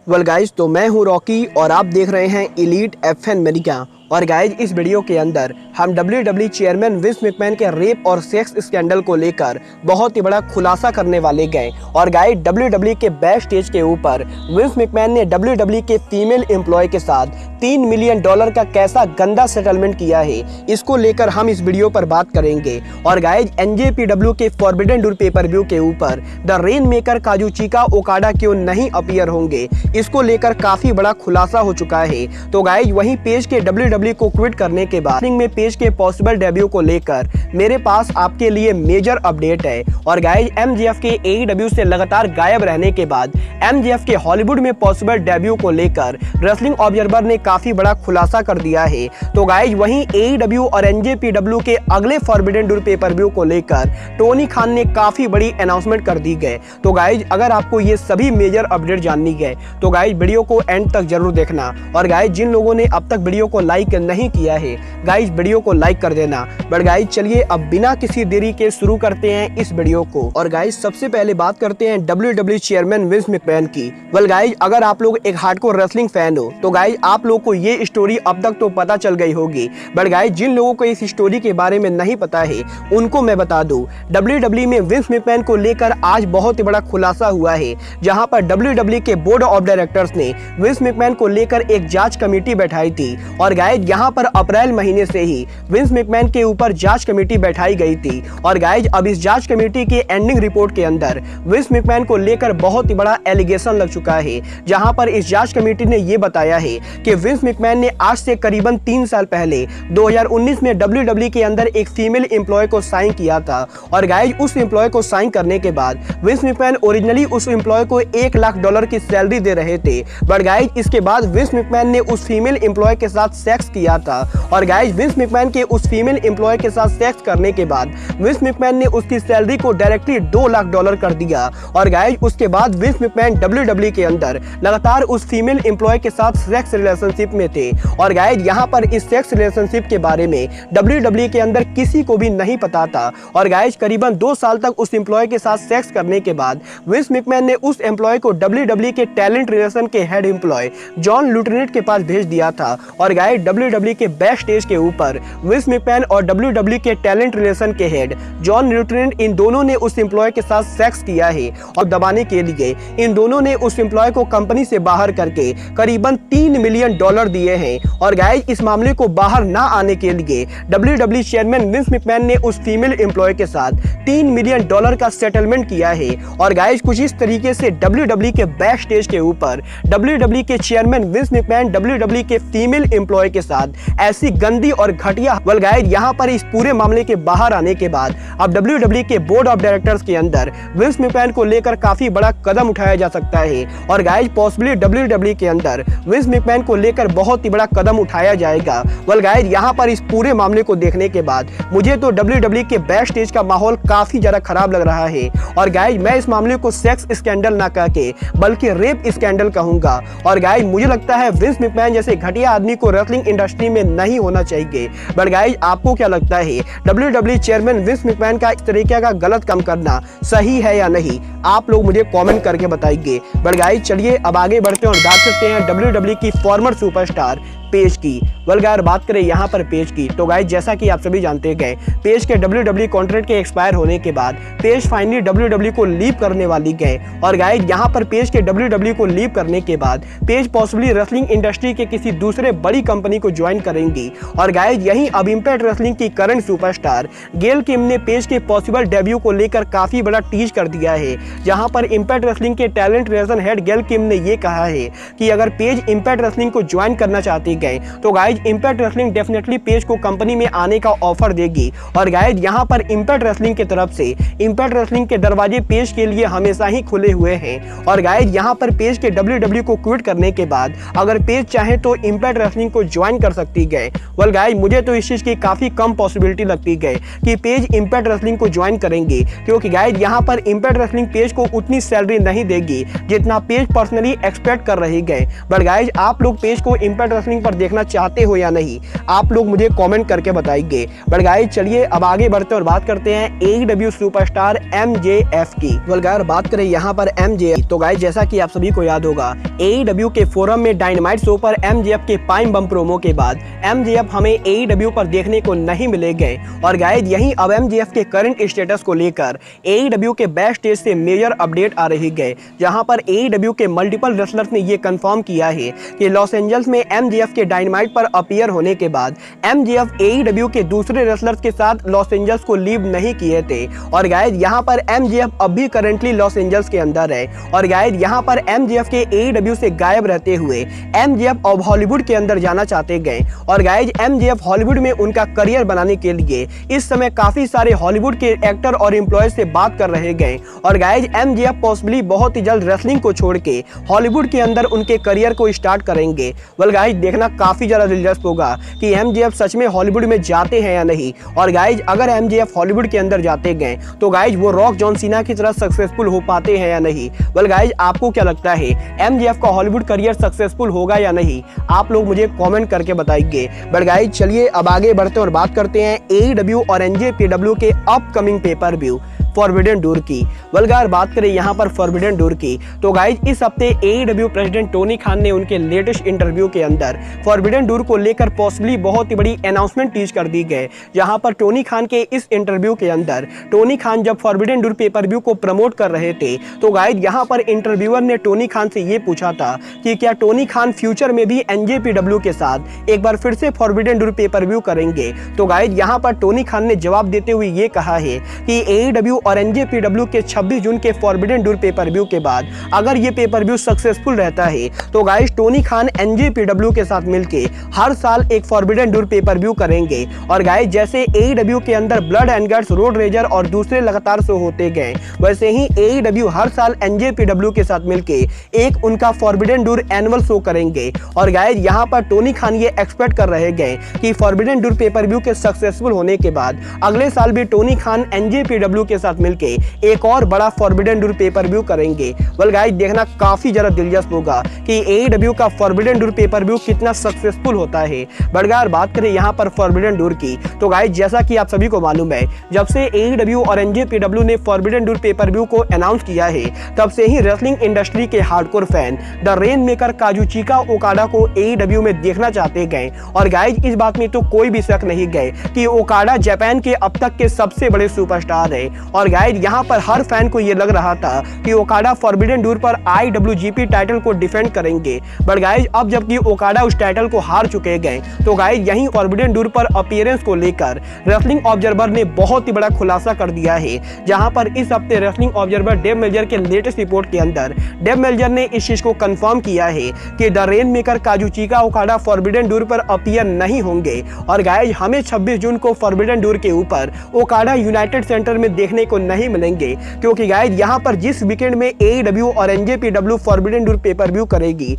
Well guys, तो मैं हूं रॉकी और आप देख रहे हैं एलीट एफएन अमेरिका। और गाइज, इस वीडियो के अंदर हम WWE चेयरमैन विंस मैकमैन के रेप और सेक्स स्कैंडल को लेकर बहुत ही बड़ा खुलासा करने वाले गए। और गाइज, WWE के बैक स्टेज के ऊपर विंस मैकमैन ने WWE के फीमेल एम्प्लॉय के साथ $3 मिलियन का कैसा गंदा सेटलमेंट किया है, इसको लेकर हम इस वीडियो पर बात करेंगे। और गाइज, NJPW के फॉरबिडन डोर पेपर व्यू के ऊपर the rainmaker Kazuchika Okada क्यों नहीं अपीयर होंगे, इसको लेकर काफी बड़ा खुलासा हो चुका है। तो गाइज, वहीं पेज के WWE को क्विट करने के बाद में पेज के पॉसिबल डेब्यू को लेकर मेरे पास आपके लिए मेजर अपडेट है। और गाइज, MJF के AEW से लगातार गायब रहने के बाद MJF के हॉलीवुड में पॉसिबल डेब्यू को लेकर रेसलिंग ऑब्जर्वर ने काफी बड़ा खुलासा कर दिया है। तो गाइज, वहीं AEW और NJPW के अगले फॉरबिडन डोर पेपर व्यू को लेकर टोनी खान ने काफी बड़ी अनाउंसमेंट कर दी गई। तो गाइज, अगर आपको ये सभी मेजर अपडेट जाननी है तो गाइज वीडियो को एंड तक जरूर देखना। और गाइज, जिन लोगों ने अब तक वीडियो को लाइक नहीं किया है गाइज, वीडियो को लाइक कर देना। बट गाइज, चलिए अब बिना किसी देरी के शुरू करते हैं इस वीडियो को। और गाइज, सबसे पहले बात करते हैं WWE चेयरमैन विंस मैकमैन की। वेल गाइज, अगर आप लोग एक हार्डकोर रेसलिंग फैन हो तो गाइज आप लोग को ये स्टोरी अब तक तो पता चल गई होगी। बट गाइज, जिन लोगों को इस स्टोरी के बारे में नहीं पता है उनको मैं बता दूं, WWE में विंस मैकमैन को लेकर आज बहुत ही बड़ा खुलासा हुआ है, जहां पर WWE के बोर्ड ऑफ डायरेक्टर्स ने विंस मैकमैन को लेकर एक जांच कमेटी बैठाई थी। और गाइज, यहाँ पर अप्रैल महीने से ही विंस मैकमैन के ऊपर जांच कमेटी बैठाई गई थी। और गाइज, अब इस जांच कमेटी के एंडिंग रिपोर्ट के अंदर विंस मैकमैन को लेकर बहुत ही बड़ा एलिगेशन लग चुका है, जहां पर इस जांच कमेटी ने यह बताया है कि विंस मैकमैन ने आज से करीबन 3 साल पहले 2019 में WWE के अंदर एक फीमेल एम्प्लॉय को साइन किया था। और गाइज, उस एम्प्लॉय को साइन करने के बाद विंस मैकमैन ओरिजिनली उस एम्प्लॉय को $1 लाख की सैलरी दे रहे थे। बट गाइज, इसके बाद विंस मैकमैन ने उस फीमेल एम्प्लॉय के साथ सेक्स किया था। और गाइज, विंस मैकमैन के उस फीमेल एम्प्लॉय के साथ सेक्स करने के बाद विंस मैकमैन ने उसकी सैलरी को डायरेक्टली $2 लाख कर दिया। और गाइज, उसके बाद विंस मैकमैन WWE के अंदर लगातार उस फीमेल एम्प्लॉय के साथ सेक्स रिलेशनशिप में थे। और गाइज, यहाँ पर इस सेक्स रिलेशनशिप के बारे में WWE के अंदर किसी को भी नहीं पता था। और गाइज, करीबन 2 साल तक उस एम्प्लॉय के साथ सेक्स करने के बाद विंस मैकमैन ने उस एम्प्लॉय को WWE के टैलेंट रिलेशन के हेड एम्प्लॉय जॉन लुटनेट के पास भेज दिया था। और गाइज, WWE के बैक स्टेज के ऊपर विंस मैकमैन और WWE के टैलेंट रिलेशन के हेड जॉन लुटनेट, इन दोनों ने उस एम्प्लॉय के साथ सेक्स किया है। और दबाने के लिए इन दोनों ने उस एम्प्लॉय को कंपनी से बाहर करके करीबन $3 मिलियन दिए हैं। और गाइज, इस मामले को बाहर ना आने के लिए WWE चेयरमैन विंस मैकमैन ने उस फीमेल एम्प्लॉय के साथ $3 मिलियन का सेटलमेंट किया है। और गाइज, कुछ इस तरीके से WWE के बैक स्टेज के ऊपर WWE के चेयरमैन विंस मैकमैन WWE के फीमेल एम्प्लॉय के साथ ऐसी गंदी और घटिया। वेल गाइज, यहाँ पर इस पूरे मामले के बाहर आने के बाद अब WWE के बोर्ड ऑफ डायरेक्टर्स के अंदर विंस मैकमैन को लेकर काफी बड़ा कदम उठाया जा सकता है। और गाइज, पॉसिबली WWE के अंदर विंस मैकमैन को लेकर बहुत ही बड़ा कदम उठाया जाएगा। वेल गाइज, यहाँ पर इस पूरे मामले को देखने के बाद मुझे तो WWE के बैक स्टेज का माहौल काफी ज्यादा खराब लग रहा है। और गाइज, मैं इस मामले को सेक्स स्कैंडल ना कह के बल्कि रेप स्कैंडल कहूंगा। और गाइज, मुझे लगता है विंस मैकमैन जैसे घटिया आदमी को रेसलिंग इंडस्ट्री में नहीं होना चाहिए। बट गाइज, आपको क्या लगता है, WWE चेयरमैन विंस मैकमैन का इस तरीके का गलत काम करना सही है या नहीं? आप लोग मुझे कमेंट करके बताइए। बट गाइज, चलिए अब आगे बढ़ते हैं और बात करते हैं WWE की फॉर्मर सुपरस्टार पेज की। वेल गाइस, बात करें यहाँ पर पेज की तो गाइस, जैसा कि आप सभी जानते गए, पेज के WWE कॉन्ट्रैक्ट के एक्सपायर होने के बाद पेज फाइनली WWE को लीव करने वाली गए। और गाइस, यहाँ पर पेज के WWE को लीव करने के बाद पेज पॉसिबली रेसलिंग इंडस्ट्री के किसी दूसरे बड़ी कंपनी को ज्वाइन करेंगी। और गाइस, यही अब इम्पैक्ट रेसलिंग की करंट सुपरस्टार गेल किम ने पेज के पॉसिबल डेब्यू को लेकर काफी बड़ा टीज कर दिया है, जहां पर इम्पैक्ट रेसलिंग के टैलेंट रिलेशन हेड गेल किम ने यह कहा है कि अगर पेज इम्पैक्ट रेसलिंग को ज्वाइन करना चाहती गए तो guys, impact wrestling definitely page को कंपनी में आने का ऑफर देगी। और गाइज, यहाँ पर इम्पैक्ट रेसलिंग की तरफ से इम्पैक्ट रेसलिंग के दरवाजे पेज के लिए हमेशा ही खुले हुए हैं। और गाइज, यहाँ पर पेज के WWE को क्विट करने के बाद अगर पेज चाहे तो इम्पैक्ट रेसलिंग को ज्वाइन कर सकती गए। वेल गाइज, मुझे तो इस चीज की काफी कम पॉसिबिलिटी लगती गई कि पेज इम्पैक्ट रेसलिंग को ज्वाइन करेंगे, क्योंकि गाइज, यहाँ पर इम्पैक्ट रेसलिंग पेज को उतनी सैलरी नहीं देगी जितना पेज पर्सनली एक्सपेक्ट कर रही गए। बट गाइज, आप लोग पेज को इम्पैक्ट रेसलिंग पर पर देखना चाहते हो या नहीं, आप लोग मुझे कमेंट करके बताइए। बट गाइस चलिए अब आगे बढ़ते और बात करते हैं AEW सुपरस्टार MJF की। गाइस बात करें यहाँ पर MJF, तो गाइस जैसा कि आप सभी को याद होगा AEW के फोरम में डायनामाइट शो पर MJF के पाइम बम प्रोमो के बाद MJF हमें AEW पर देखने को नहीं मिलेंगे। और गाइस यहीं अब MJF के करंट स्टेटस को लेकर AEW के बैक स्टेज से मेजर अपडेट आ रही है, जहां पर AEW के मल्टीपल रेसलर्स ने ये कंफर्म किया है कि लॉस एंजल्स में MJF के डायनामाइट पर अपीयर होने के बाद MJF AEW के दूसरे रेसलर्स के साथ लॉस एंजल्स को लीव नहीं किए थे। और गाइस यहां पर MJF अभी करंटली लॉस एंजल्स के अंदर है। और गाइस यहां पर MJF के AEW से गायब रहते हुए MJF अब हॉलीवुड के अंदर जाना चाहते गए। और गाइस MJF हॉलीवुड में उनका करियर बनाने के लिए इस समय काफी सारे हॉलीवुड के एक्टर और एम्प्लॉयज से बात कर रहे गए। और गाइस MJF पॉसिबली बहुत ही जल्द रेसलिंग को छोड़ के हॉलीवुड के अंदर उनके करियर को स्टार्ट करेंगे। गाइस देखना काफी ज्यादा दिलचस्प होगा कि MJF सच में हॉलीवुड में जाते हैं या नहीं। और गाइस अगर MJF हॉलीवुड के अंदर जाते गए तो गाइस वो रॉक जॉन सीना की तरह सक्सेसफुल हो पाते हैं या नहीं। गाइस आपको क्या लगता है MJF का हॉलीवुड करियर सक्सेसफुल होगा या नहीं, आप लोग मुझे कमेंट करके बताइए। बट गाइस चलिए अब आगे बढ़ते हैं और बात करते हैं AEW और NJPW के upcoming pay per view forbidden door की। गाइस बात करें यहाँ पर फॉरबिडन डोर की, तो गाइस इस हफ्ते AEW प्रेसिडेंट टोनी खान ने उनके लेटेस्ट इंटरव्यू के अंदर फॉरबिडन डोर को लेकर पॉसिबली बहुत ही बड़ी अनाउंसमेंट टीज कर दी गई। जहां पर टोनी खान के इस इंटरव्यू के अंदर टोनी खान जब फॉरबिडन डोर पेपर व्यू को प्रमोट कर रहे थे तो गाइस यहाँ पर इंटरव्यूअर ने टोनी खान से ये पूछा था कि क्या टोनी खान फ्यूचर में भी NJPW के साथ एक बार फिर से फॉरबिडन डोर पेपर व्यू करेंगे। तो गाइस यहाँ पर टोनी खान ने जवाब देते हुए ये कहा है कि AEW और NJPW के 26 जून के फॉरबिडन डोर पेपर व्यू के बाद अगर ये पेपर व्यू सक्सेसफुल रहता है तो गाइस टोनी खान NJPW के साथ मिलके हर साल एक फॉरबिडन डोर पेपर व्यू करेंगे। और गाइस जैसे AEW के अंदर blood and guts, road rager और दूसरे लगातार शो होते गए, वैसे ही AEW हर साल NJPW के साथ मिलके एक उनका फॉरबिडन डोर एनुअल शो करेंगे। और गाइस यहाँ पर टोनी खान ये एक्सपेक्ट कर रहे गए कि फॉरबिडन डोर पेपर व्यू के सक्सेसफुल होने के बाद अगले साल भी टोनी खान NJPW के साथ मिलके एक और बड़ा फॉरबिडन डोर पेपर व्यू करेंगे। गाइस देखना काफी ज्यादा दिलचस्प होगा कि AEW का फॉरबिडन डोर पेपर व्यू कितना सक्सेसफुल होता है। बट गाइस बात करें यहाँ पर फॉरबिडन डोर की, तो गाइस जैसा कि आप सभी को मालूम है जब से AEW और NJPW ने फॉरबिडन डोर पेपर व्यू को अनाउंस किया है तब से ही रेसलिंग इंडस्ट्री के hardcore fan the rainmaker Kazuchika Okada को AEW में देखना चाहते गए। और गाइस इस बात में तो कोई भी शक नहीं गए कि ओकाडा जापान के अब तक के सबसे बड़े सुपरस्टार है। और गाइस यहाँ पर हर फैन को ये लग रहा था कि ओकाडा फॉरबिडन डोर पर IWGP टाइटल को डिफेंड करेंगे। बट गाइस अब जबकि ओकाडा उस टाइटल को हार चुके गए तो गाइस यहीं फॉरबिडन डोर पर अपीयरेंस को लेकर रेसलिंग ऑब्जर्वर ने बहुत ही बड़ा खुलासा कर दिया है। जहां पर इस हफ्ते रेसलिंग ऑब्जर्वर डेव मेल्जर के लेटेस्ट रिपोर्ट के अंदर डेव मेल्जर ने इस चीज को कंफर्म किया है कि the rainmaker Kazuchika Okada forbidden door पर अपीयर नहीं होंगे। और गाइस हमें 26 जून को फॉरबिडन डोर के ऊपर ओकाडा यूनाइटेड सेंटर में देखने को नहीं मिलेंगे, क्योंकि गाइस यहां पर जिस वीकेंड में AEW और NJPW forbidden door pay per view करेगी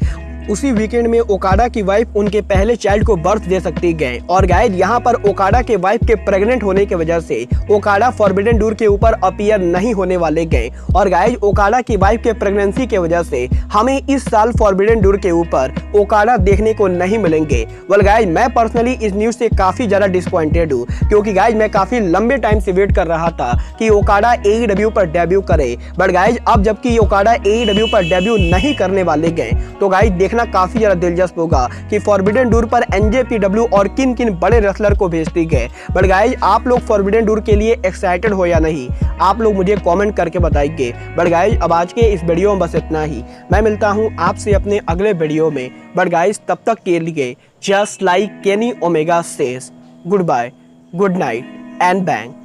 उसी वीकेंड में ओकाडा की वाइफ उनके पहले चाइल्ड को बर्थ दे सकती गए। और गाइस यहाँ पर ओकाडा के वाइफ के प्रेग्नेंट होने की वजह से ओकाडा फॉरबिडन डोर के ऊपर अपीयर नहीं होने वाले गए। और गाइस ओकाडा की वाइफ के प्रेगनेंसी के वजह से हमें इस साल फॉरबिडन डोर के ऊपर ओकाडा देखने को नहीं मिलेंगे। गाइस मैं पर्सनली इस न्यूज से काफी ज्यादा डिसअपॉइंटेड हूँ, क्योंकि गाइस मैं काफी लंबे टाइम से वेट कर रहा था कि ओकाडा AEW पर डेब्यू करे। बट गाइस अब जबकि ओकाडा AEW पर डेब्यू नहीं करने वाले गए तो गाइस देखना काफी ज्यादा दिलचस्प होगा कि फॉरबिडन डोर पर NJPW और किन किन बड़े रेसलर को भेजती गए। बट गाइस आप लोग फॉरबिडन डोर के लिए एक्साइटेड हो या नहीं, आप लोग मुझे कमेंट करके बताइए। बट गाइस अब आज के इस वीडियो में बस इतना ही। मैं मिलता हूं आपसे अपने अगले वीडियो में। बट गाइस तब तक के लिए just like Kenny Omega says, good bye, good night and bang.